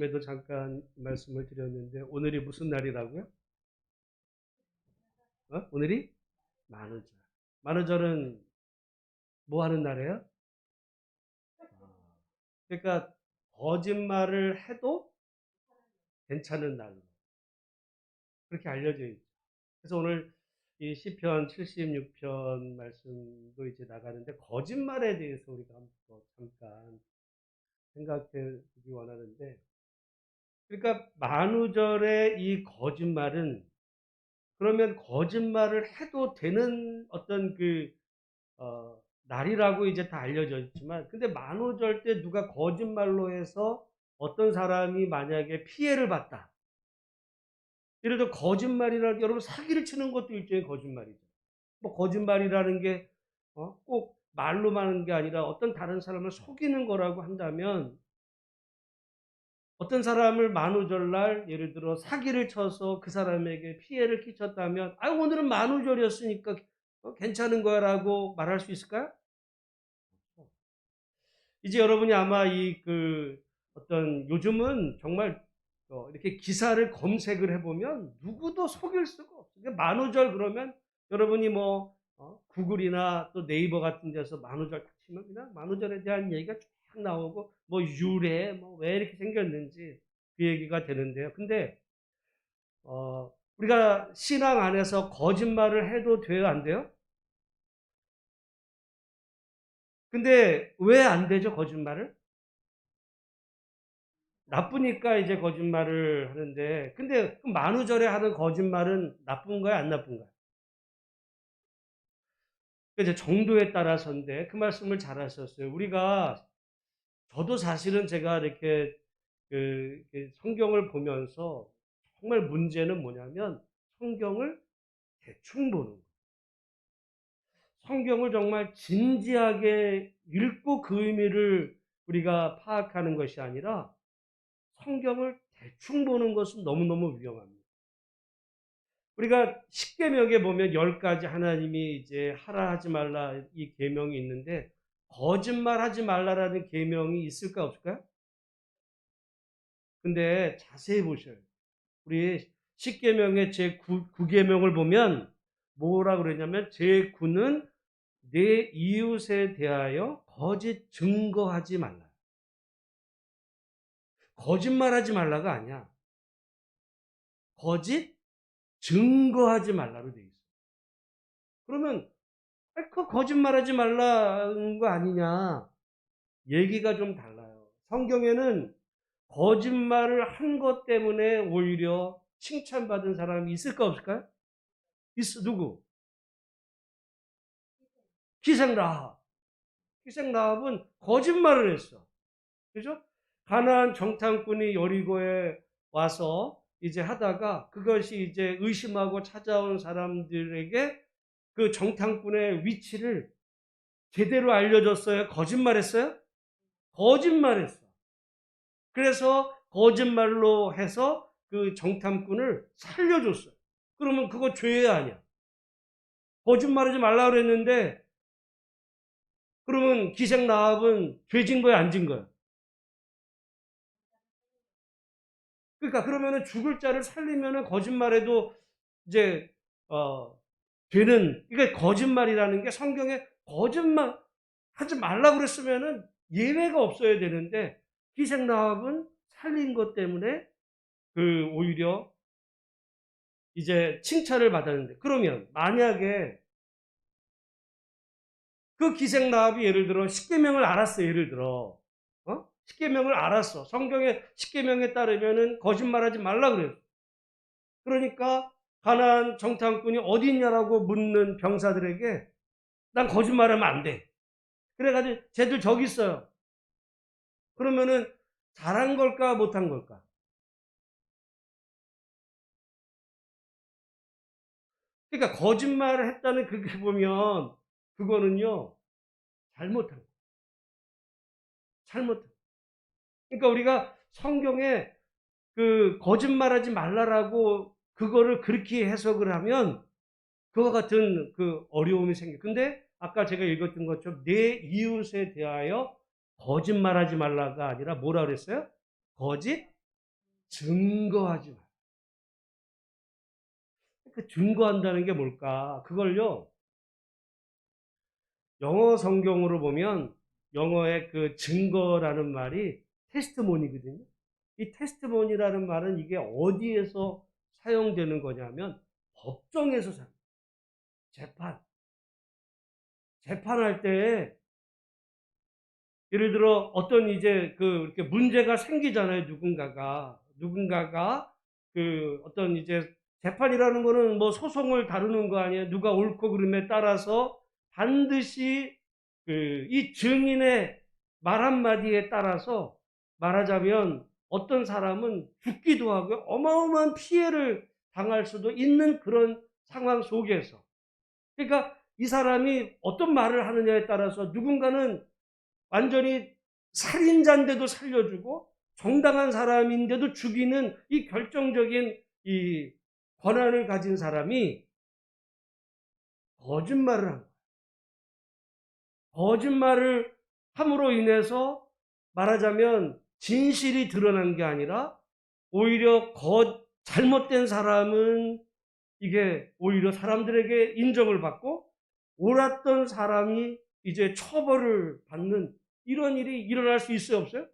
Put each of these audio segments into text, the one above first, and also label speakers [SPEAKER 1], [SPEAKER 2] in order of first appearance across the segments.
[SPEAKER 1] 에도 잠깐 말씀을 드렸는데 오늘이 무슨 날이라고요? 오늘이 만우절. 만우절은 뭐 하는 날이에요? 그러니까 거짓말을 해도 괜찮은 날로 그렇게 알려져 있죠. 그래서 오늘 이 시편 76편 말씀도 이제 나가는데 거짓말에 대해서 우리가 한번 잠깐 생각해 보기 원하는데, 그러니까 만우절의 이 거짓말은, 그러면 거짓말을 해도 되는 어떤 날이라고 이제 다 알려져 있지만, 근데 만우절 때 누가 거짓말로 해서 어떤 사람이 만약에 피해를 봤다. 예를 들어 거짓말이라, 여러분 사기를 치는 것도 일종의 거짓말이죠. 뭐 거짓말이라는 게 꼭 말로만 하는 게 아니라 어떤 다른 사람을 속이는 거라고 한다면, 어떤 사람을 만우절날 예를 들어 사기를 쳐서 그 사람에게 피해를 끼쳤다면, 오늘은 만우절이었으니까 괜찮은 거야라고 말할 수 있을까요? 이제 여러분이 아마 어떤 요즘은 정말 이렇게 기사를 검색을 해보면 누구도 속일 수가 없어요. 그러니까 만우절 그러면 여러분이 뭐 구글이나 또 네이버 같은 데서 만우절 딱 치면 그냥 만우절에 대한 얘기가 쫙 나오고, 뭐 유래, 뭐 왜 이렇게 생겼는지 그 얘기가 되는데요. 근데 우리가 신앙 안에서 거짓말을 해도 돼요, 안 돼요? 근데 왜 안 되죠, 거짓말을? 나쁘니까 이제 거짓말을 하는데, 근데 그 만우절에 하는 거짓말은 나쁜 거야, 안 나쁜 거야? 이제 정도에 따라서인데, 그 말씀을 잘 하셨어요. 저도 사실은 제가 이렇게 성경을 보면서 정말 문제는 뭐냐면, 성경을 대충 보는 거예요. 성경을 정말 진지하게 읽고 그 의미를 우리가 파악하는 것이 아니라 성경을 대충 보는 것은 너무너무 위험합니다. 우리가 십계명에 보면 10가지 하나님이 이제 하라 하지 말라 이 계명이 있는데, 거짓말하지 말라라는 계명이 있을까 없을까요? 근데 자세히 보셔요. 우리 십계명의 제9계명을 보면 뭐라 그러냐면, 제9는 내 이웃에 대하여 거짓 증거하지 말라. 거짓말하지 말라가 아니야. 거짓 증거하지 말라로 돼 있어. 그러면 그 거짓말하지 말라는 거 아니냐? 얘기가 좀 달라요. 성경에는 거짓말을 한 것 때문에 오히려 칭찬받은 사람이 있을까 없을까요? 있어. 누구? 기생라합. 기생라합은 거짓말을 했어. 그죠? 가나안 정탐꾼이 여리고에 와서 이제 하다가 그것이 이제 의심하고 찾아온 사람들에게 그 정탐꾼의 위치를 제대로 알려줬어요? 거짓말했어요? 거짓말했어. 그래서 거짓말로 해서 그 정탐꾼을 살려줬어요. 그러면 그거 죄야 아니야? 거짓말하지 말라 그랬는데, 그러면 기생나합은 죄진 거야 안 진 거야? 그러니까 그러면은 죽을 자를 살리면은 거짓말해도 이제 되는, 그러니까 거짓말이라는 게 성경에 거짓말 하지 말라 그랬으면은 예외가 없어야 되는데, 기생나합은 살린 것 때문에 오히려 이제 칭찬을 받았는데, 그러면 만약에 그 기생나합이 예를 들어 십계명을 알았어, 예를 들어 십계명을 알았어. 성경의 십계명에 따르면은 거짓말하지 말라 그래요. 그러니까 가나안 정탐꾼이 어디 있냐라고 묻는 병사들에게 난 거짓말하면 안 돼. 그래가지고 쟤들 저기 있어요. 그러면은 잘한 걸까 못한 걸까? 그러니까 거짓말을 했다는 그게 보면 그거는요 잘못한 거. 잘못한 거. 그러니까 우리가 성경에 그 거짓말하지 말라라고 그거를 그렇게 해석을 하면 그와 같은 그 어려움이 생겨. 근데 아까 제가 읽었던 것처럼 내 이웃에 대하여 거짓말하지 말라가 아니라 뭐라 그랬어요? 거짓 증거하지 마. 그 증거한다는 게 뭘까? 그걸요, 영어 성경으로 보면 영어의 그 증거라는 말이 테스트모니거든요. 이 테스트모니라는 말은 이게 어디에서 사용되는 거냐면 법정에서 재판. 재판할 때 예를 들어 어떤 이제 그 이렇게 문제가 생기잖아요. 누군가가 그 어떤 이제 재판이라는 거는 뭐 소송을 다루는 거 아니에요. 누가 옳고 그름에 따라서 반드시 그 이 증인의 말 한마디에 따라서 말하자면 어떤 사람은 죽기도 하고요. 어마어마한 피해를 당할 수도 있는 그런 상황 속에서. 그러니까 이 사람이 어떤 말을 하느냐에 따라서 누군가는 완전히 살인자인데도 살려주고 정당한 사람인데도 죽이는 이 결정적인 이 권한을 가진 사람이 거짓말을 한 거예요. 거짓말을 함으로 인해서 말하자면 진실이 드러난 게 아니라 오히려 잘못된 사람은 이게 오히려 사람들에게 인정을 받고 옳았던 사람이 이제 처벌을 받는 이런 일이 일어날 수 있어요, 없어요?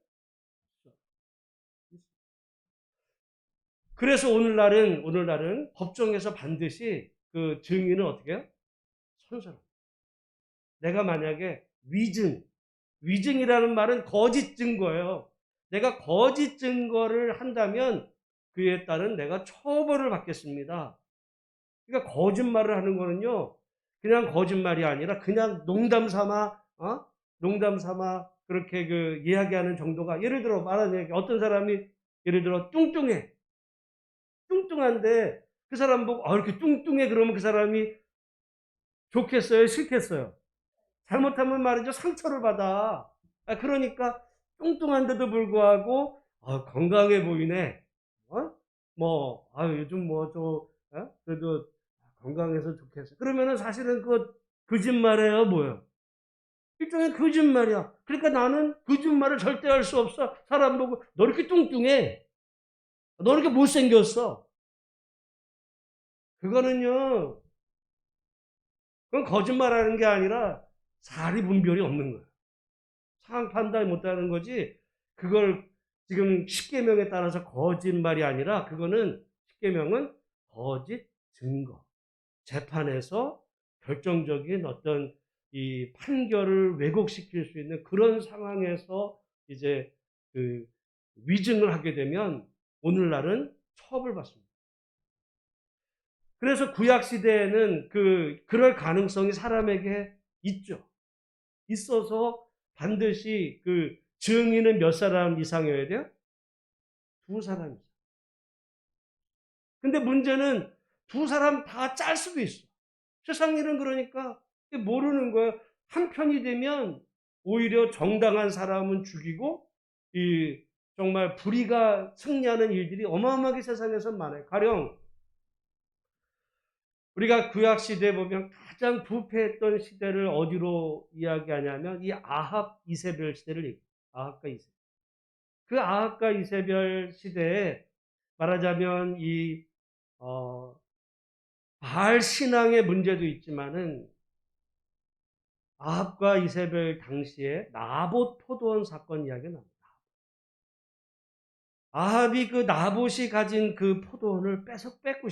[SPEAKER 1] 그래서 오늘날은 법정에서 반드시 그 증인은 어떻게 해요? 선서랍니다. 내가 만약에 위증이라는 말은 거짓 증거예요. 내가 거짓 증거를 한다면 그에 따른 내가 처벌을 받겠습니다. 그러니까 거짓말을 하는 거는요, 그냥 거짓말이 아니라 그냥 농담 삼아 그렇게 그 이야기하는 정도가, 예를 들어 말하는 얘기, 어떤 사람이 예를 들어 뚱뚱한데 그 사람 보고 이렇게 뚱뚱해 그러면 그 사람이 좋겠어요? 싫겠어요? 잘못하면 말이죠, 상처를 받아. 그러니까 뚱뚱한데도 불구하고 건강해 보이네. 요즘 그래도 건강해서 좋겠어. 그러면은 사실은 그 거짓말이에요, 뭐예요? 일종의 거짓말이야. 그러니까 나는 거짓말을 절대 할 수 없어. 사람 보고 너 이렇게 뚱뚱해, 너 이렇게 못생겼어. 그거는요, 그건 거짓말하는 게 아니라 사리 분별이 없는 거예요. 상황 판단 못하는 거지. 그걸 지금 십계명에 따라서 거짓말이 아니라 그거는 십계명은 거짓 증거. 재판에서 결정적인 어떤 이 판결을 왜곡시킬 수 있는 그런 상황에서 이제 그 위증을 하게 되면 오늘날은 처벌받습니다. 그래서 구약 시대에는 그럴 가능성이 사람에게 있죠. 있어서 반드시 그 증인은 몇 사람 이상이어야 돼요? 두 사람 이상. 근데 문제는 두 사람 다 짤 수도 있어. 세상 일은 그러니까 모르는 거예요. 한편이 되면 오히려 정당한 사람은 죽이고 이 정말 불의가 승리하는 일들이 어마어마하게 세상에서 많아요. 가령 우리가 구약 시대에 보면 가장 부패했던 시대를 어디로 이야기하냐면 이 아합 이세벨 시대를 얘기해요. 아합과 이세벨. 그 아합과 이세벨 시대에 말하자면 바알 신앙의 문제도 있지만은 아합과 이세벨 당시에 나봇 포도원 사건 이야기가 납니다. 아합이 그 나봇이 가진 그 포도원을 뺏고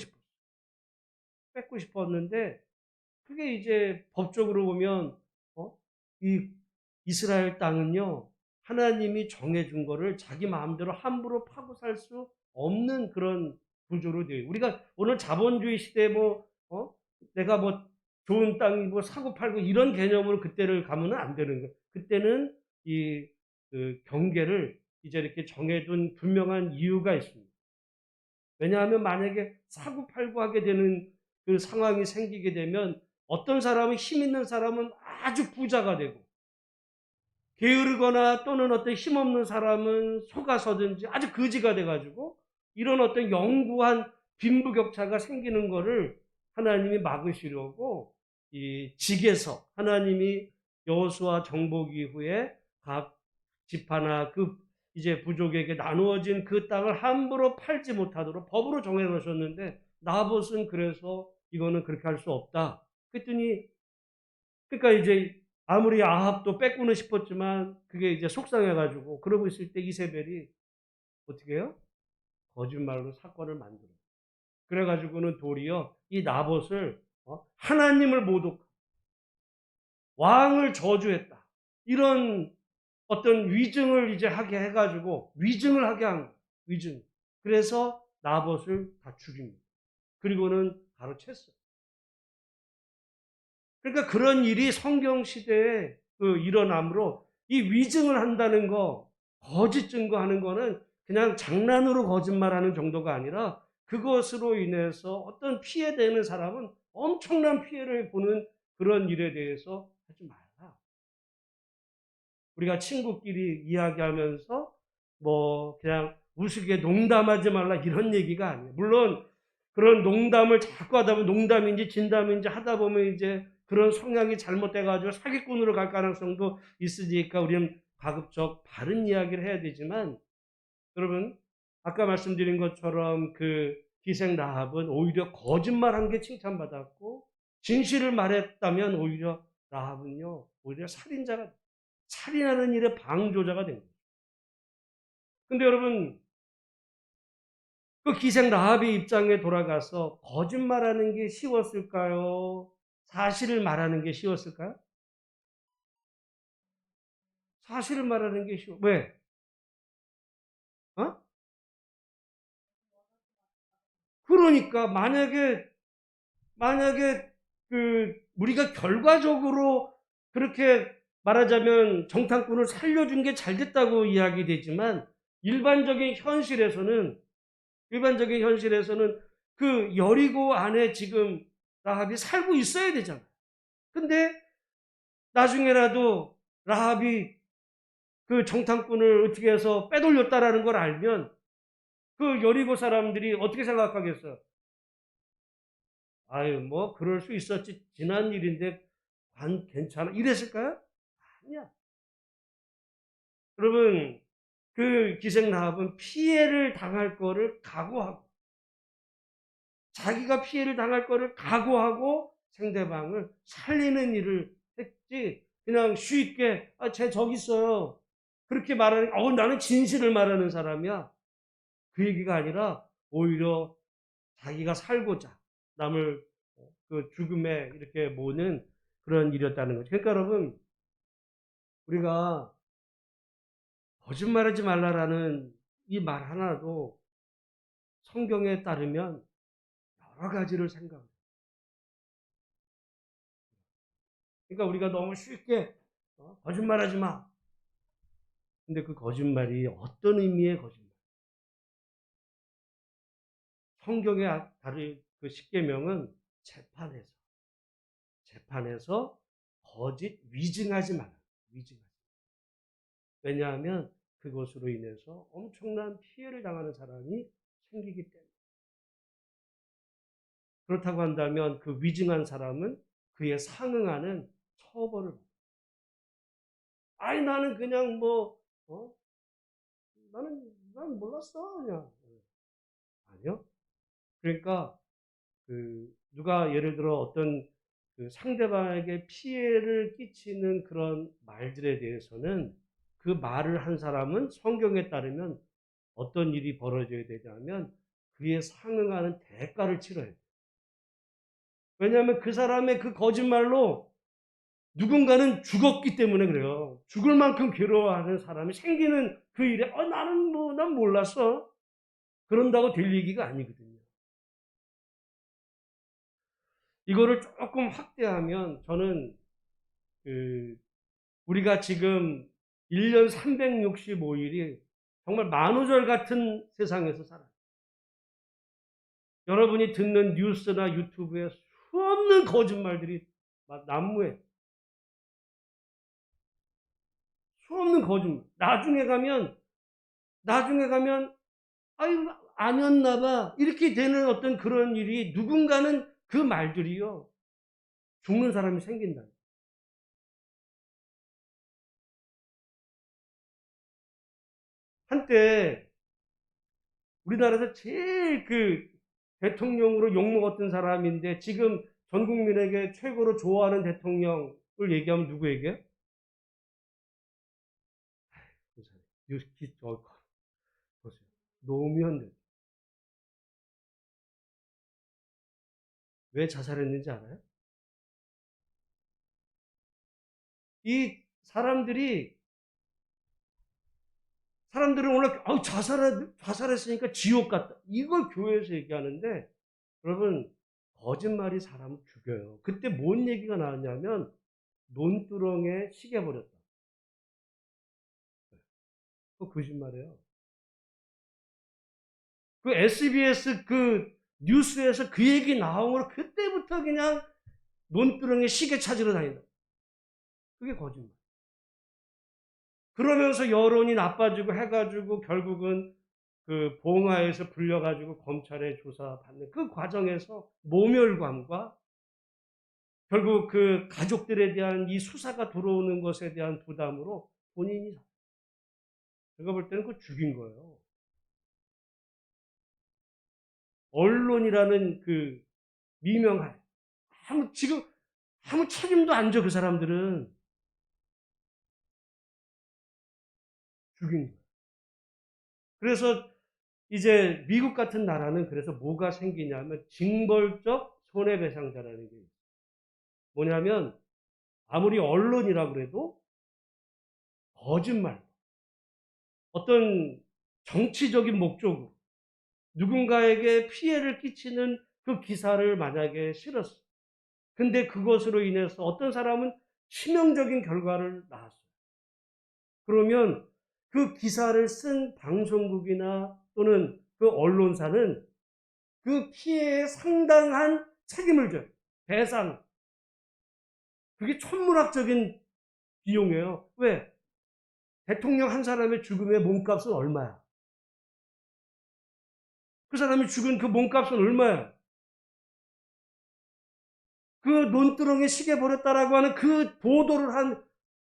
[SPEAKER 1] 싶었는데 그게 이제 법적으로 보면 이 이스라엘 땅은요, 하나님이 정해준 거를 자기 마음대로 함부로 파고 살 수 없는 그런 구조로 되어. 우리가 오늘 자본주의 시대에 내가 좋은 땅이 사고 팔고 이런 개념으로 그때를 가면은 안 되는 거예요. 그때는 그 경계를 이제 이렇게 정해둔 분명한 이유가 있습니다. 왜냐하면 만약에 사고 팔고 하게 되는 그 상황이 생기게 되면 어떤 사람은, 힘 있는 사람은 아주 부자가 되고 게으르거나 또는 어떤 힘없는 사람은 속아서든지 아주 거지가 돼가지고 이런 어떤 영구한 빈부격차가 생기는 거를 하나님이 막으시려고 이 직에서 하나님이 여호수아 정복 이후에 각 지파나 그 이제 부족에게 나누어진 그 땅을 함부로 팔지 못하도록 법으로 정해 놓으셨는데 나봇은 그래서 이거는 그렇게 할 수 없다. 그랬더니 그러니까 이제 아무리 아합도 뺏고는 싶었지만 그게 이제 속상해가지고 그러고 있을 때 이세벨이 어떻게 해요? 거짓말로 사건을 만들어. 그래가지고는 도리어 이 나봇을 하나님을 모독, 왕을 저주했다. 이런 어떤 위증을 이제 하게 해가지고 위증을 하게 한 거예요. 위증. 그래서 나봇을 다 죽입니다. 그리고는 바로 챘어요. 그러니까 그런 일이 성경 시대에 일어나므로 이 위증을 한다는 거, 거짓 증거하는 거는 그냥 장난으로 거짓말하는 정도가 아니라 그것으로 인해서 어떤 피해되는 사람은 엄청난 피해를 보는 그런 일에 대해서 하지 말라. 우리가 친구끼리 이야기하면서 뭐 그냥 우스개 농담하지 말라 이런 얘기가 아니에요. 물론 그런 농담을 자꾸 하다 보면 농담인지 진담인지 하다 보면 이제 그런 성향이 잘못돼가지고 사기꾼으로 갈 가능성도 있으니까 우리는 가급적 바른 이야기를 해야 되지만 여러분 아까 말씀드린 것처럼 그 기생 라합은 오히려 거짓말한 게 칭찬받았고 진실을 말했다면 오히려 라합은요 오히려 살인하는 일의 방조자가 된 거예요. 근데 여러분 그 기생 라합의 입장에 돌아가서 거짓말하는 게 쉬웠을까요? 사실을 말하는 게 쉬웠을까요? 사실을 말하는 게 쉬워. 왜? 어? 그러니까 만약에 그 우리가 결과적으로 그렇게 말하자면 정탐꾼을 살려준 게 잘 됐다고 이야기되지만 일반적인 현실에서는 그 여리고 안에 지금 라합이 살고 있어야 되잖아요. 근데 나중에라도 라합이 그 정탐꾼을 어떻게 해서 빼돌렸다라는 걸 알면 그 여리고 사람들이 어떻게 생각하겠어요? 아유, 뭐, 그럴 수 있었지. 지난 일인데, 괜찮아. 이랬을까요? 아니야. 여러분, 그 기생 라합은 피해를 당할 거를 각오하고, 자기가 피해를 당할 거를 각오하고 상대방을 살리는 일을 했지, 그냥 쉽게, 쟤 저기 있어요. 그렇게 말하는, 나는 진실을 말하는 사람이야. 그 얘기가 아니라, 오히려 자기가 살고자 남을 그 죽음에 이렇게 모는 그런 일이었다는 거죠. 그러니까 여러분, 우리가 거짓말하지 말라라는 이 말 하나도 성경에 따르면 여러 가지를 생각해요. 그러니까 우리가 너무 쉽게 거짓말하지 마. 근데 그 거짓말이 어떤 의미의 거짓말? 성경의 다른 그 십계명은 재판에서 거짓 위증하지 말라. 위증하지. 왜냐하면 그것으로 인해서 엄청난 피해를 당하는 사람이 생기기 때문에. 그렇다고 한다면 그 위증한 사람은 그에 상응하는 처벌을 받아요. 아니 나는 그냥 난 몰랐어 그냥. 아니요. 그러니까 누가 예를 들어 어떤 그 상대방에게 피해를 끼치는 그런 말들에 대해서는 그 말을 한 사람은 성경에 따르면 어떤 일이 벌어져야 되냐면 그에 상응하는 대가를 치러야 돼요. 왜냐하면 그 사람의 그 거짓말로 누군가는 죽었기 때문에 그래요. 죽을 만큼 괴로워하는 사람이 생기는 그 일에 난 몰랐어. 그런다고 될 얘기가 아니거든요. 이거를 조금 확대하면 저는 우리가 지금 1년 365일이 정말 만우절 같은 세상에서 살아요. 여러분이 듣는 뉴스나 유튜브에 수없는 거짓말들이 난무해. 수없는 거짓말. 나중에 가면 아유 아니었나 봐. 이렇게 되는 어떤 그런 일이 누군가는 그 말들이요. 죽는 사람이 생긴다. 한때 우리나라에서 제일 그 대통령으로 욕먹었던 사람인데 지금 전 국민에게 최고로 좋아하는 대통령을 얘기하면 누구 얘기해요? 보세요. 노무현 대통령. 왜 자살했는지 알아요? 이 사람들은 오늘 자살했으니까 지옥 같다. 이걸 교회에서 얘기하는데 여러분 거짓말이 사람을 죽여요. 그때 뭔 얘기가 나왔냐면 논두렁에 시계 버렸다. 그거 거짓말이에요. 그 SBS 그 뉴스에서 그 얘기 나오므로 그때부터 그냥 논두렁에 시계 찾으러 다닌다. 그게 거짓말. 그러면서 여론이 나빠지고 해가지고 결국은 그 봉화에서 불려가지고 검찰에 조사받는 그 과정에서 모멸감과 결국 그 가족들에 대한 이 수사가 들어오는 것에 대한 부담으로 본인이 제가 볼 때는 그거 죽인 거예요. 언론이라는 그 미명할 지금 아무 책임도 안 져. 그 사람들은 죽인 거예요. 그래서 이제 미국 같은 나라는 그래서 뭐가 생기냐면 징벌적 손해배상자라는 게 있어요. 뭐냐면 아무리 언론이라 그래도 거짓말, 어떤 정치적인 목적으로 누군가에게 피해를 끼치는 그 기사를 만약에 실었어. 근데 그것으로 인해서 어떤 사람은 치명적인 결과를 낳았어요. 그러면 그 기사를 쓴 방송국이나 또는 그 언론사는 그 피해에 상당한 책임을 져요. 배상. 그게 천문학적인 비용이에요. 왜? 대통령 한 사람의 죽음의 몸값은 얼마야? 그 사람이 죽은 그 몸값은 얼마야? 그 논두렁에 시계 버렸다라고 하는 그 보도를 한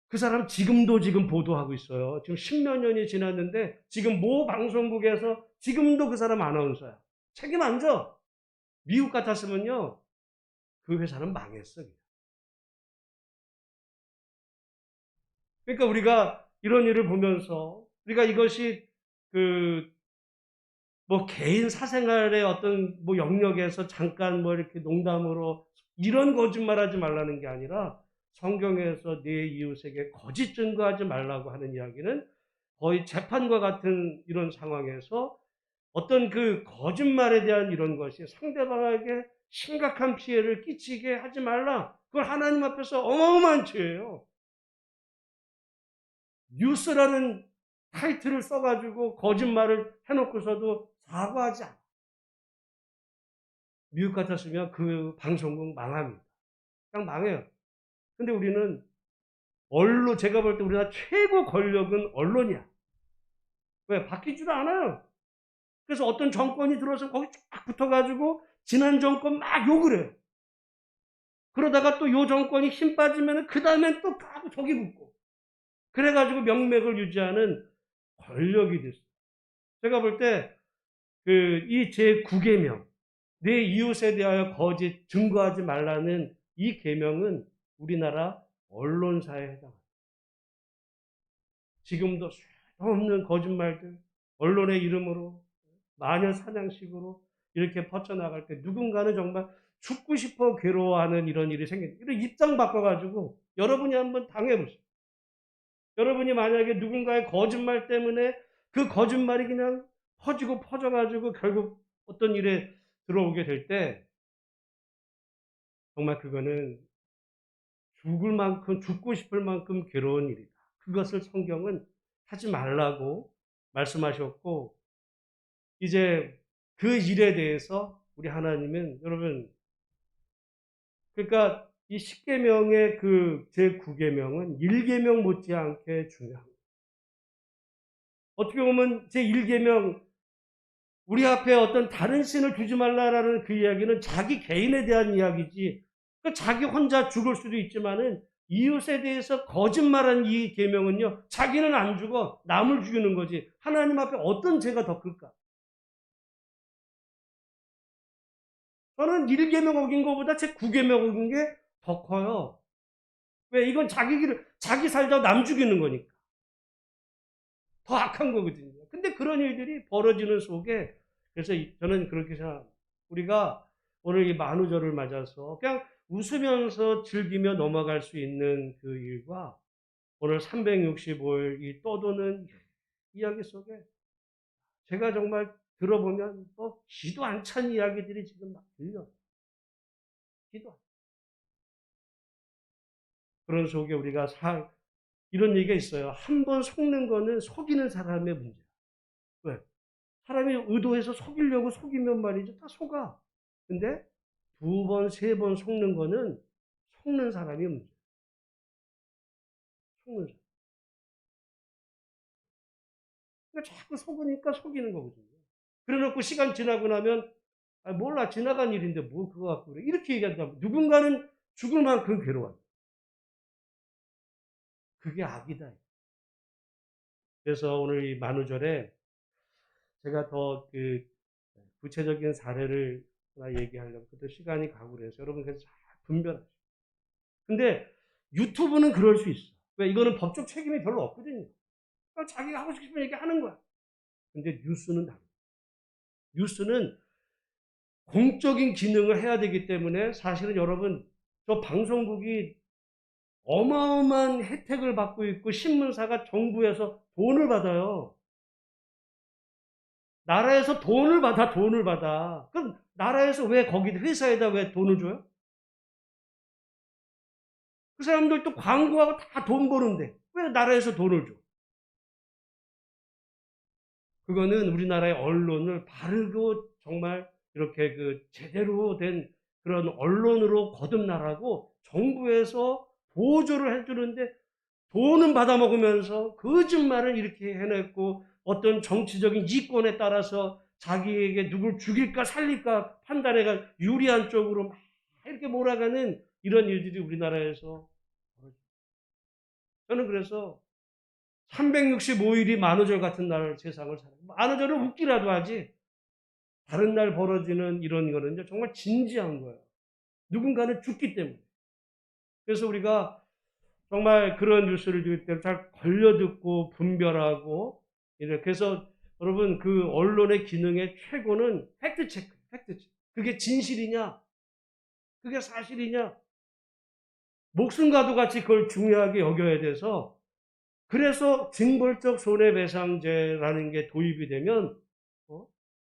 [SPEAKER 1] 그 사람 지금도 지금 보도하고 있어요. 지금 10몇 년이 지났는데 지금 모 방송국에서 지금도 그 사람 아나운서야. 책임 안 져. 미국 같았으면요. 그 회사는 망했어. 그러니까 우리가 이런 일을 보면서 우리가 이것이 그 뭐 개인 사생활의 어떤 뭐 영역에서 잠깐 뭐 이렇게 농담으로 이런 거짓말하지 말라는 게 아니라 성경에서 내 이웃에게 거짓 증거하지 말라고 하는 이야기는 거의 재판과 같은 이런 상황에서 어떤 그 거짓말에 대한 이런 것이 상대방에게 심각한 피해를 끼치게 하지 말라. 그걸 하나님 앞에서 어마어마한 죄예요. 뉴스라는 타이틀을 써가지고 거짓말을 해놓고서도 사과하지 않아. 미국 같았으면 그 방송국 망합니다. 그냥 망해요. 근데 우리는 제가 볼 때 우리나라 최고 권력은 언론이야. 왜? 바뀌지도 않아요. 그래서 어떤 정권이 들어서 거기 쫙 붙어가지고 지난 정권 막 욕을 해요. 그러다가 또 요 정권이 힘 빠지면 그 다음엔 또 가고 저기 붙고. 그래가지고 명맥을 유지하는 권력이 됐어요. 제가 볼 때 이 제9계명 내 이웃에 대하여 거짓 증거하지 말라는 이 계명은 우리나라 언론사에 해당합니다. 지금도 없는 거짓말들, 언론의 이름으로 마녀 사냥식으로 이렇게 퍼져나갈 때 누군가는 정말 죽고 싶어 괴로워하는 이런 일이 생깁니다. 이런 입장 바꿔가지고 여러분이 한번 당해보세요. 여러분이 만약에 누군가의 거짓말 때문에 그 거짓말이 그냥 퍼지고 퍼져가지고 결국 어떤 일에 들어오게 될 때 정말 그거는 죽고 싶을 만큼 괴로운 일이다. 그것을 성경은 하지 말라고 말씀하셨고, 이제 그 일에 대해서 우리 하나님은 여러분, 그러니까 이 10계명의 그 제9계명은 1계명 못지않게 중요합니다. 어떻게 보면 제1계명 우리 앞에 어떤 다른 신을 두지 말라라는 그 이야기는 자기 개인에 대한 이야기지. 자기 혼자 죽을 수도 있지만은 이웃에 대해서 거짓말한 이 계명은요, 자기는 안 죽어 남을 죽이는 거지. 하나님 앞에 어떤 죄가 더 클까? 저는 1계명 어긴 것보다 제 9계명 어긴 게 더 커요. 왜? 이건 자기 살다 남 죽이는 거니까. 더 악한 거거든요. 근데 그런 일들이 벌어지는 속에, 그래서 저는 그렇게 생각합니다. 우리가 오늘 이 만우절을 맞아서 그냥 웃으면서 즐기며 넘어갈 수 있는 그 일과 오늘 365일 이 떠도는 이야기 속에 제가 정말 들어보면 기도 안 찬 이야기들이 지금 막 들려요. 기도 안. 그런 속에 우리가 이런 얘기가 있어요. 한 번 속는 거는 속이는 사람의 문제야. 왜? 사람이 의도해서 속이려고 속이면 말이죠. 다 속아. 근데 2번, 3번 속는 거는 속는 사람이 문제야. 속는 사람. 그러니까 자꾸 속으니까 속이는 거거든요. 그래 놓고 시간 지나고 나면, 아, 몰라. 지나간 일인데 뭐 그거 갖고 그래. 이렇게 얘기한다면 누군가는 죽을 만큼 괴로워요. 그게 악이다. 그래서 오늘 이 만우절에 제가 더 구체적인 사례를 하나 얘기하려고 그때 시간이 가고 그래서 여러분 그래서 잘 분별하시고. 근데 유튜브는 그럴 수 있어. 왜? 이거는 법적 책임이 별로 없거든요. 그러니까 자기가 하고 싶은 얘기 하는 거야. 근데 뉴스는 다르다. 뉴스는 공적인 기능을 해야 되기 때문에 사실은 여러분 저 방송국이 어마어마한 혜택을 받고 있고 신문사가 정부에서 돈을 받아요. 나라에서 돈을 받아. 그럼 나라에서 왜 거기 회사에다 왜 돈을 줘요? 그 사람들도 광고하고 다 돈 버는데 왜 나라에서 돈을 줘? 그거는 우리나라의 언론을 바르고 정말 이렇게 제대로 된 그런 언론으로 거듭나라고 정부에서 보조를 해주는데 돈은 받아먹으면서 거짓말을 이렇게 해냈고 어떤 정치적인 이권에 따라서 자기에게 누굴 죽일까 살릴까 판단해가 유리한 쪽으로 막 이렇게 몰아가는 이런 일들이 우리나라에서 저는 그래서 365일이 만우절 같은 날 세상을 살아요. 만우절은 웃기라도 하지 다른 날 벌어지는 이런 거는요 정말 진지한 거예요. 누군가는 죽기 때문에. 그래서 우리가 정말 그런 뉴스를 들을 때 잘 걸려듣고 분별하고 이렇게 해서 여러분 그 언론의 기능의 최고는 팩트체크, 팩트체크. 그게 진실이냐? 그게 사실이냐? 목숨과도 같이 그걸 중요하게 여겨야 돼서 그래서 징벌적 손해배상제라는 게 도입이 되면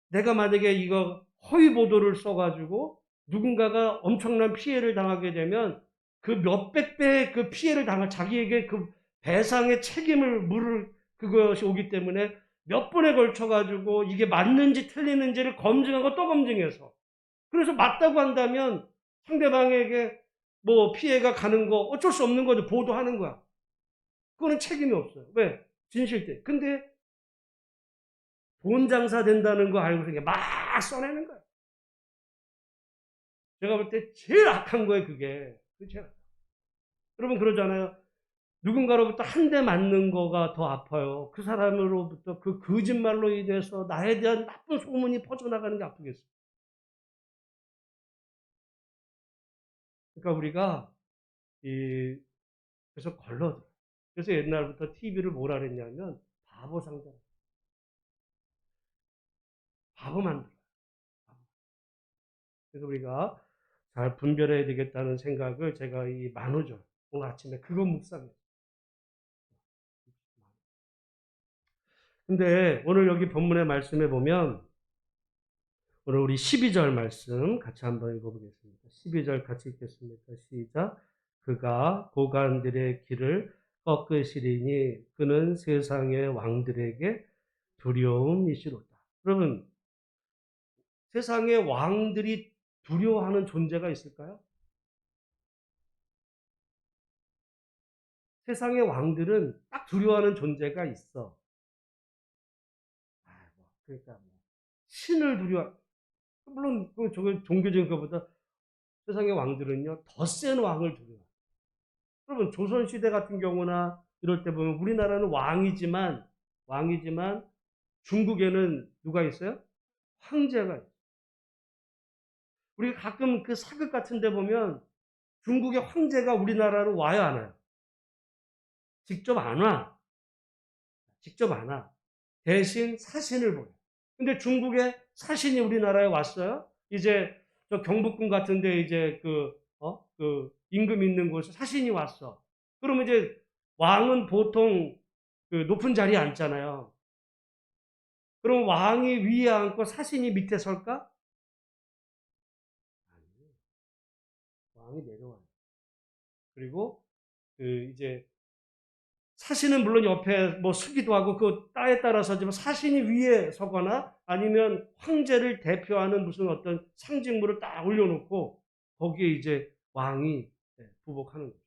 [SPEAKER 1] 내가 만약에 이거 허위 보도를 써가지고 누군가가 엄청난 피해를 당하게 되면 그 몇백 배의 그 피해를 당할 자기에게 그 배상의 책임을 물을 그것이 오기 때문에 몇 번에 걸쳐가지고 이게 맞는지 틀리는지를 검증하고 또 검증해서 그래서 맞다고 한다면 상대방에게 뭐 피해가 가는 거 어쩔 수 없는 거죠. 보도하는 거야. 그거는 책임이 없어요. 왜? 진실돼. 근데 돈 장사 된다는 거 알고 그냥 막 써내는 거야. 제가 볼 때 제일 악한 거예요, 그게. 제일 여러분 그러잖아요. 누군가로부터 한 대 맞는 거가 더 아파요. 그 사람으로부터 그 거짓말로 인해서 나에 대한 나쁜 소문이 퍼져나가는 게 아프겠어요. 그러니까 우리가 그래서 걸러들어요. 그래서 옛날부터 TV를 뭐라 그랬냐면 바보 상대, 바보 만들어요. 그래서 우리가 잘 분별해야 되겠다는 생각을 제가 이 만우절 오늘 아침에 그거 묵상했어요. 근데 오늘 여기 본문의 말씀에 보면 오늘 우리 12절 말씀 같이 한번 읽어보겠습니다. 12절 같이 읽겠습니다. 시작. 그가 고관들의 길을 꺾으시리니 그는 세상의 왕들에게 두려움이시로다. 여러분 세상의 왕들이 두려워하는 존재가 있을까요? 세상의 왕들은 딱 두려워하는 존재가 있어. 그러니까 신을 두려워. 물론 저거 종교적인 것보다 세상의 왕들은요 더 센 왕을 두려워. 여러분 조선시대 같은 경우나 이럴 때 보면 우리나라는 왕이지만 중국에는 누가 있어요? 황제가 있어요. 우리가 가끔 그 사극 같은 데 보면 중국의 황제가 우리나라로 와요, 안 와요? 직접 안 와. 직접 안 와. 대신 사신을 보내. 근데 중국의 사신이 우리나라에 왔어요? 이제 저 경복궁 같은데 이제 그 임금 있는 곳에 사신이 왔어. 그러면 이제 왕은 보통 그 높은 자리에 앉잖아요. 그럼 왕이 위에 앉고 사신이 밑에 설까? 아니에요. 왕이 내려와요. 그리고 그 이제 사신은 물론 옆에 뭐 서기도 하고 그 때에 따라서지만 사신이 위에 서거나 아니면 황제를 대표하는 무슨 어떤 상징물을 딱 올려놓고 거기에 이제 왕이 부복하는 거죠.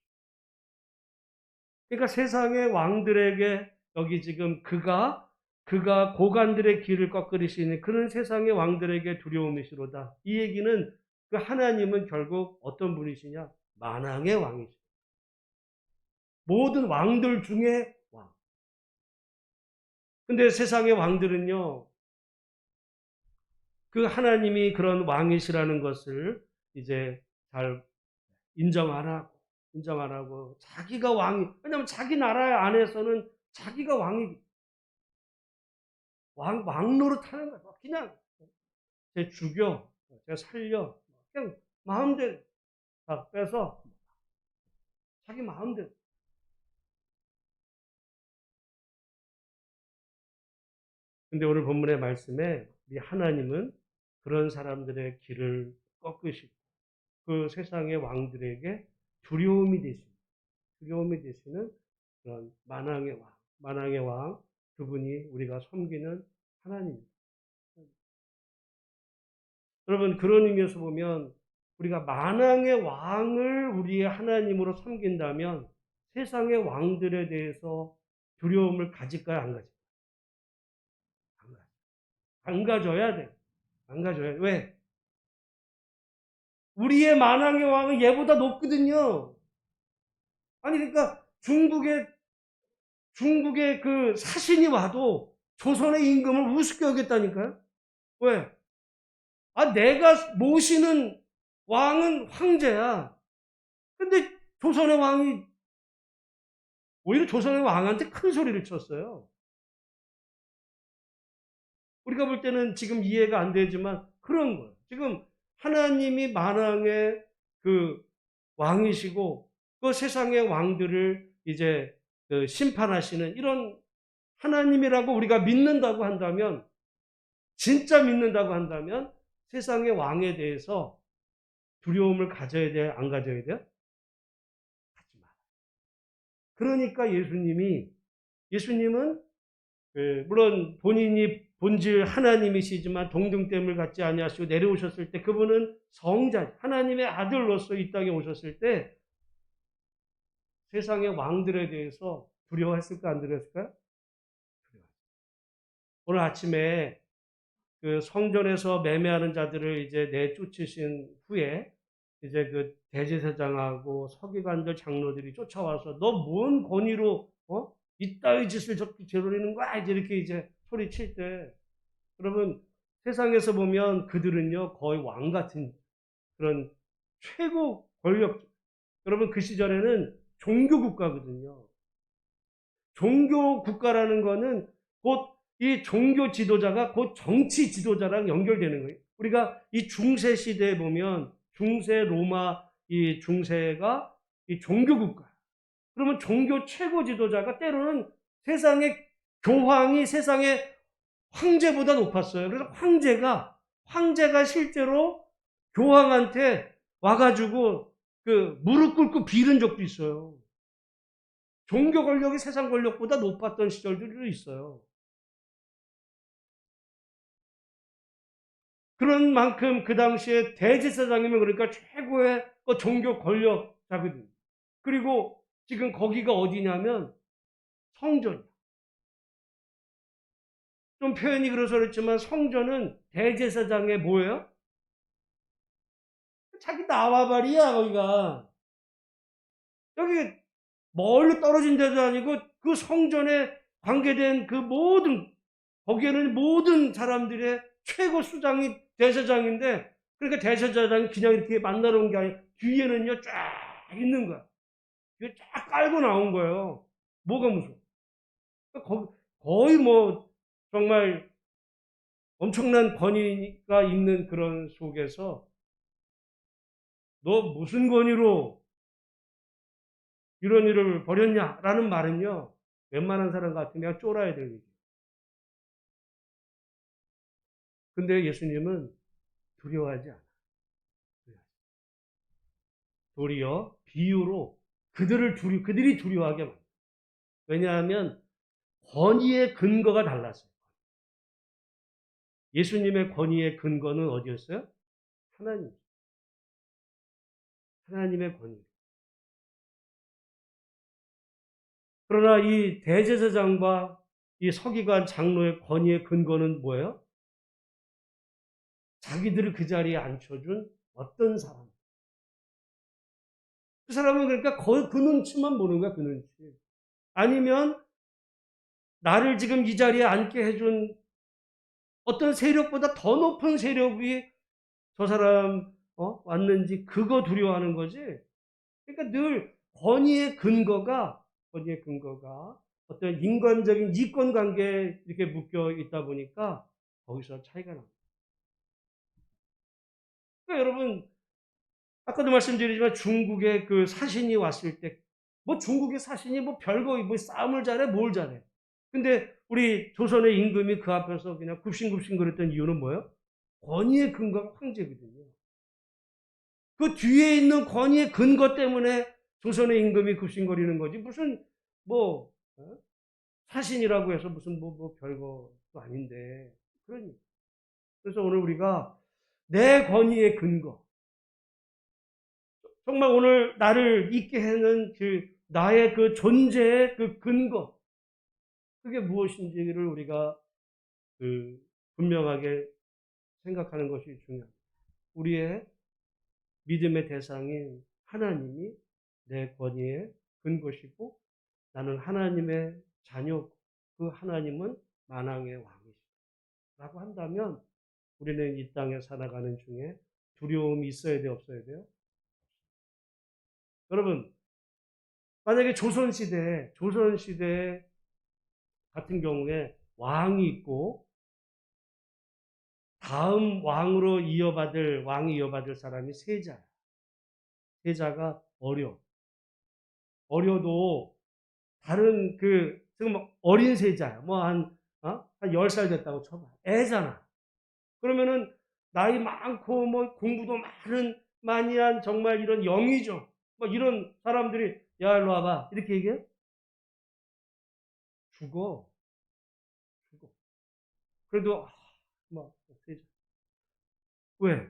[SPEAKER 1] 그러니까 세상의 왕들에게 여기 지금 그가 고관들의 길을 꺾으리시니 그런 세상의 왕들에게 두려움이시로다. 이 얘기는 그 하나님은 결국 어떤 분이시냐? 만왕의 왕이시죠. 모든 왕들 중에 왕. 근데 세상의 왕들은요, 그 하나님이 그런 왕이시라는 것을 이제 잘 인정 안 하고, 자기가 왕이, 왜냐면 자기 나라 안에서는 자기가 왕 노릇하는 거야. 그냥 쟤 죽여, 쟤 살려, 그냥 마음대로 다 빼서 자기 마음대로. 근데 오늘 본문의 말씀에 이 하나님은 그런 사람들의 길을 꺾으시고 그 세상의 왕들에게 두려움이 되시는 그런 만왕의 왕, 그분이 우리가 섬기는 하나님입니다. 여러분, 그런 의미에서 보면 우리가 만왕의 왕을 우리의 하나님으로 섬긴다면 세상의 왕들에 대해서 두려움을 가질까요? 안 가질까요? 안 가져야 돼. 안 가져야 돼. 왜? 우리의 만왕의 왕은 얘보다 높거든요. 아니, 그러니까 중국의 그 사신이 와도 조선의 임금을 우습게 여겼다니까요. 왜? 아, 내가 모시는 왕은 황제야. 근데 조선의 왕이 오히려 조선의 왕한테 큰 소리를 쳤어요. 우리가 볼 때는 지금 이해가 안 되지만 그런 거예요. 지금 하나님이 만왕의 그 왕이시고 그 세상의 왕들을 이제 그 심판하시는 이런 하나님이라고 우리가 믿는다고 한다면, 진짜 믿는다고 한다면 세상의 왕에 대해서 두려움을 가져야 돼요? 안 가져야 돼요? 갖지 마. 그러니까 예수님은 물론 본인이 본질 하나님이시지만 동등됨을 갖지 아니하시고 내려오셨을 때 그분은 성자, 하나님의 아들로서 이 땅에 오셨을 때 세상의 왕들에 대해서 두려워했을까 안 두려웠을까요? 오늘 아침에 그 성전에서 매매하는 자들을 이제 내쫓으신 후에 이제 그 대제사장하고 서기관들 장로들이 쫓아와서 너 뭔 권위로 이따위 짓을 저렇게 저러는 거야 이제 이렇게 소리 칠 때, 여러분 세상에서 보면 그들은요 거의 왕 같은 그런 최고 권력. 여러분 그 시절에는 종교 국가거든요. 종교 국가라는 거는 곧 이 종교 지도자가 곧 정치 지도자랑 연결되는 거예요. 우리가 이 중세 시대에 보면 중세 로마 이 중세가 이 종교 국가. 그러면 종교 최고 지도자가 때로는 세상의 교황이 세상의 황제보다 높았어요. 그래서 황제가 실제로 교황한테 와가지고 그 무릎 꿇고 빌은 적도 있어요. 종교 권력이 세상 권력보다 높았던 시절들도 있어요. 그런 만큼 그 당시에 대제사장이면 그러니까 최고의 종교 권력자거든요. 그리고 지금 거기가 어디냐면 성전이야. 좀 표현이 그래서 그렇지만 성전은 대제사장의 뭐예요? 자기 나와바리야 거기가. 여기 멀리 떨어진 데도 아니고 그 성전에 관계된 그 모든, 거기에는 모든 사람들의 최고 수장이 대제사장인데, 그러니까 대제사장이 그냥 이렇게 만나러 온 게 아니라 뒤에는요 쫙 있는 거야. 이게 쫙 깔고 나온 거예요. 뭐가 무서워? 거의 뭐 정말 엄청난 권위가 있는 그런 속에서 너 무슨 권위로 이런 일을 벌였냐라는 말은요, 웬만한 사람 같으면 쫄아야 될 일이에요. 근데 예수님은 두려워하지 않아요. 도리어 비유로 그들이 두려워하게 만들어요. 왜냐하면 권위의 근거가 달랐어요. 예수님의 권위의 근거는 어디였어요? 하나님. 하나님의 권위. 그러나 이 대제사장과 이 서기관 장로의 권위의 근거는 뭐예요? 자기들을 그 자리에 앉혀준 어떤 사람. 그 사람은 그러니까 거의 그 눈치만 보는 거야, 그 눈치. 아니면 나를 지금 이 자리에 앉게 해준 어떤 세력보다 더 높은 세력이 저 사람 왔는지 그거 두려워하는 거지. 그러니까 늘 권위의 근거가 어떤 인간적인 이권 관계에 이렇게 묶여 있다 보니까 거기서 차이가 납니다. 그러니까 여러분, 아까도 말씀드리지만 중국에 그 사신이 왔을 때, 뭐 중국의 사신이 뭐 별거, 뭐 싸움을 잘해, 뭘 잘해. 근데 우리 조선의 임금이 그 앞에서 그냥 굽신굽신 거렸던 이유는 뭐예요? 권위의 근거가 황제거든요. 그 뒤에 있는 권위의 근거 때문에 조선의 임금이 굽신거리는 거지. 무슨, 뭐, 사신이라고 해서 무슨 뭐 별거도 아닌데. 그러니. 그래서 오늘 우리가 내 권위의 근거, 정말 오늘 나를 있게 하는 그 나의 그 존재의 그 근거, 그게 무엇인지를 우리가 그 분명하게 생각하는 것이 중요합니다. 우리의 믿음의 대상인 하나님이 내 권위의 근거시고, 나는 하나님의 자녀, 그 하나님은 만왕의 왕이시다 라고 한다면 우리는 이 땅에 살아가는 중에 두려움이 있어야 돼요, 없어야 돼요? 여러분, 만약에 조선시대 같은 경우에 왕이 있고 다음 왕이 이어받을 사람이 세자야. 세자가 어려도 다른 지금 어린 세자야. 뭐 한 10살 됐다고 쳐봐. 애잖아. 그러면은 나이 많고 뭐 공부도 많이 한 정말 이런 영의정, 뭐 이런 사람들이 야, 일로 와봐. 이렇게 얘기해? 죽어. 죽어. 그래도 막 세자. 왜?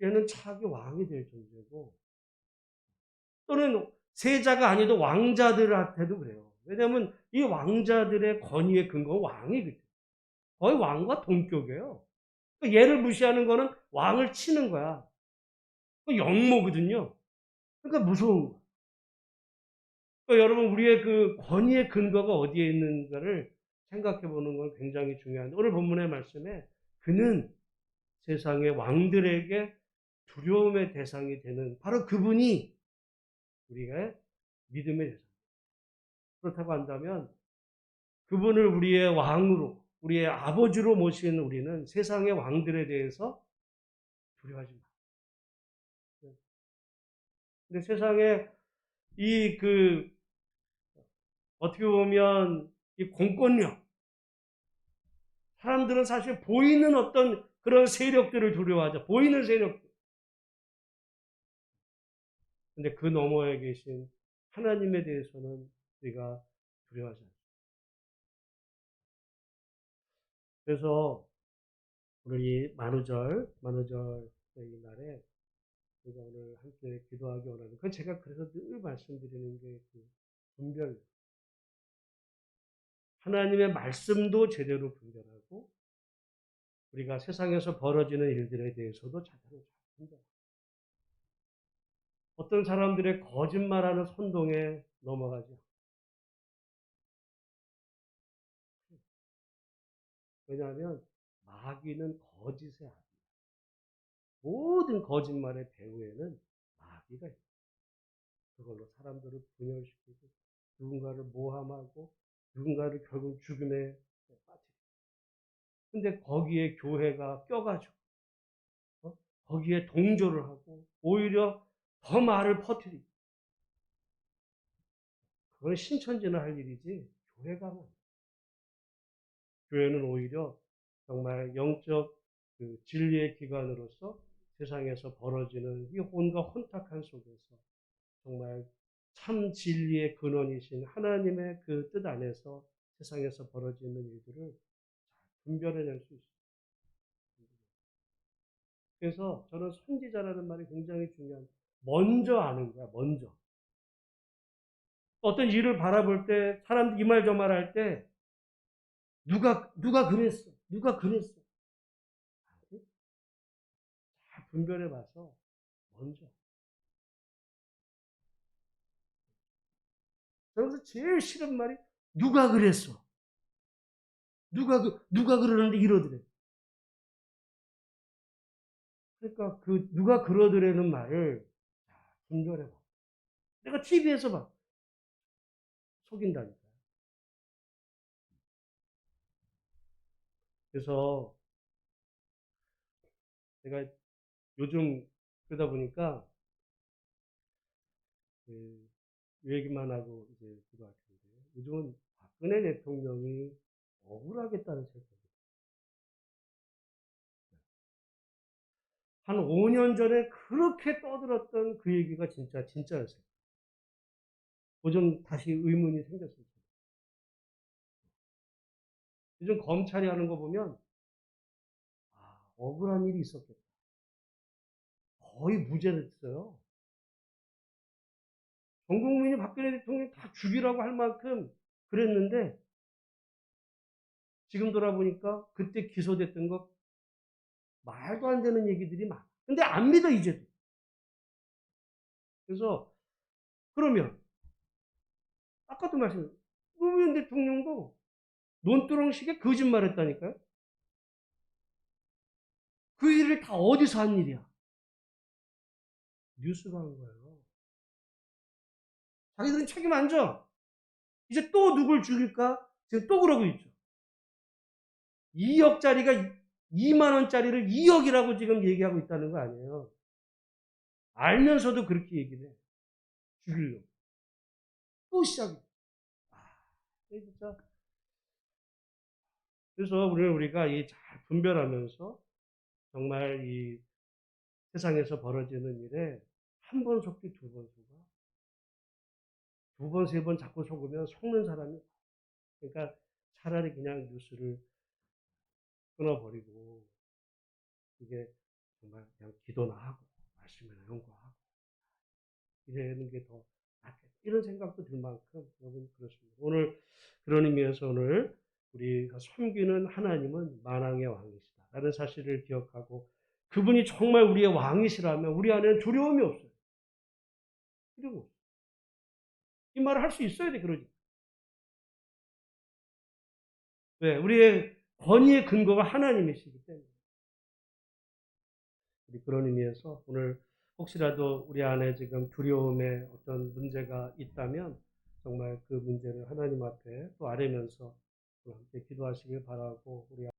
[SPEAKER 1] 얘는 차기 왕이 될 존재고, 또는 세자가 아니도 왕자들한테도 그래요. 왜냐하면 이 왕자들의 권위의 근거는 왕이거든. 거의 왕과 동격이에요. 얘를 무시하는 거는 왕을 치는 거야. 영모거든요. 그러니까 무서운 거야. 그러니까 여러분, 우리의 그 권위의 근거가 어디에 있는가를 생각해 보는 건 굉장히 중요한데, 오늘 본문의 말씀에 그는 세상의 왕들에게 두려움의 대상이 되는 바로 그분이 우리가 믿음의 대상. 그렇다고 한다면 그분을 우리의 왕으로, 우리의 아버지로 모신 우리는 세상의 왕들에 대해서 두려워하지 마. 근데 세상에 어떻게 보면 이 공권력, 사람들은 사실 보이는 어떤 그런 세력들을 두려워하죠. 보이는 세력들. 근데 그 너머에 계신 하나님에 대해서는 우리가 두려워하지 않습니다. 그래서 오늘 이 만우절의 이 날에 우리가 오늘 함께 기도하기 원하는, 그건 제가 그래서 늘 말씀드리는 게 분별. 하나님의 말씀도 제대로 분별하고, 우리가 세상에서 벌어지는 일들에 대해서도 제대로 잘 분별하고. 어떤 사람들의 거짓말하는 선동에 넘어가죠. 왜냐하면 마귀는 거짓의 아비. 모든 거짓말의 배후에는 마귀가 있어요. 그걸로 사람들을 분열시키고 누군가를 모함하고 누군가를 결국 죽음에 빠뜨리고. 근데 거기에 교회가 껴가지고 거기에 동조를 하고 오히려 더 말을 퍼뜨리고. 그건 신천지나 할 일이지 교회가 하면 안 돼. 교회는 오히려 정말 영적 그 진리의 기관으로서 세상에서 벌어지는 이 온갖 혼탁한 속에서 정말 참 진리의 근원이신 하나님의 그 뜻 안에서 세상에서 벌어지는 일들을 잘 분별해낼 수 있습니다. 그래서 저는 선지자라는 말이 굉장히 중요한, 먼저 아는 거야, 먼저. 어떤 일을 바라볼 때, 사람들이 이 말 저 말 할 때, 누가 그랬어? 누가 그랬어? 잘 분별해 봐서, 먼저. 그래서 제일 싫은 말이, 누가 그랬어? 누가 그러는데 이러더래. 그러니까 그, 누가 그러더래는 말을 분별해 봐. 내가 TV에서 봐. 속인다니까. 그래서 내가 요즘 그러다 보니까 그 얘기만 하고 이제 기도할 텐데, 요즘은 박근혜 대통령이 억울하겠다는 생각이. 한 5년 전에 그렇게 떠들었던 그 얘기가 진짜였어요. 요즘 다시 의문이 생겼습니다. 요즘 검찰이 하는 거 보면, 억울한 일이 있었겠다. 거의 무죄됐어요. 전 국민이 박근혜 대통령 다 죽이라고 할 만큼 그랬는데, 지금 돌아보니까 그때 기소됐던 거 말도 안 되는 얘기들이 많아. 근데 안 믿어, 이제도. 그래서, 그러면, 아까도 말씀드렸죠. 노무현 대통령도 논두렁식에 거짓말 했다니까요? 그 일을 다 어디서 한 일이야? 뉴스가 한 거예요. 자기들은 책임 안 져. 이제 또 누굴 죽일까? 지금 또 그러고 있죠. 2억짜리가 2만 원짜리를 2억이라고 지금 얘기하고 있다는 거 아니에요. 알면서도 그렇게 얘기를 해. 죽이려고. 또 시작이야. 진짜. 그래서 우리가 이 잘 분별하면서 정말 이 세상에서 벌어지는 일에 한 번 속기 두 번 속아. 두 번, 세 번 자꾸 속으면 속는 사람이, 그러니까 차라리 그냥 뉴스를 끊어버리고, 이게 정말 그냥 기도나 하고, 말씀이나 연구하고, 이러는 게 더 낫겠다. 이런 생각도 들 만큼, 여러분, 그렇습니다. 오늘, 그런 의미에서 오늘 우리가 섬기는 하나님은 만왕의 왕이시다 라는 사실을 기억하고, 그분이 정말 우리의 왕이시라면 우리 안에는 두려움이 없어요. 두려움 없어요. 이 말을 할 수 있어야 돼, 그러지. 왜? 우리의 권위의 근거가 하나님이시기 때문에. 우리 그런 의미에서 오늘 혹시라도 우리 안에 지금 두려움의 어떤 문제가 있다면 정말 그 문제를 하나님 앞에 또 아뢰면서 함께 기도하시길 바라고, 우리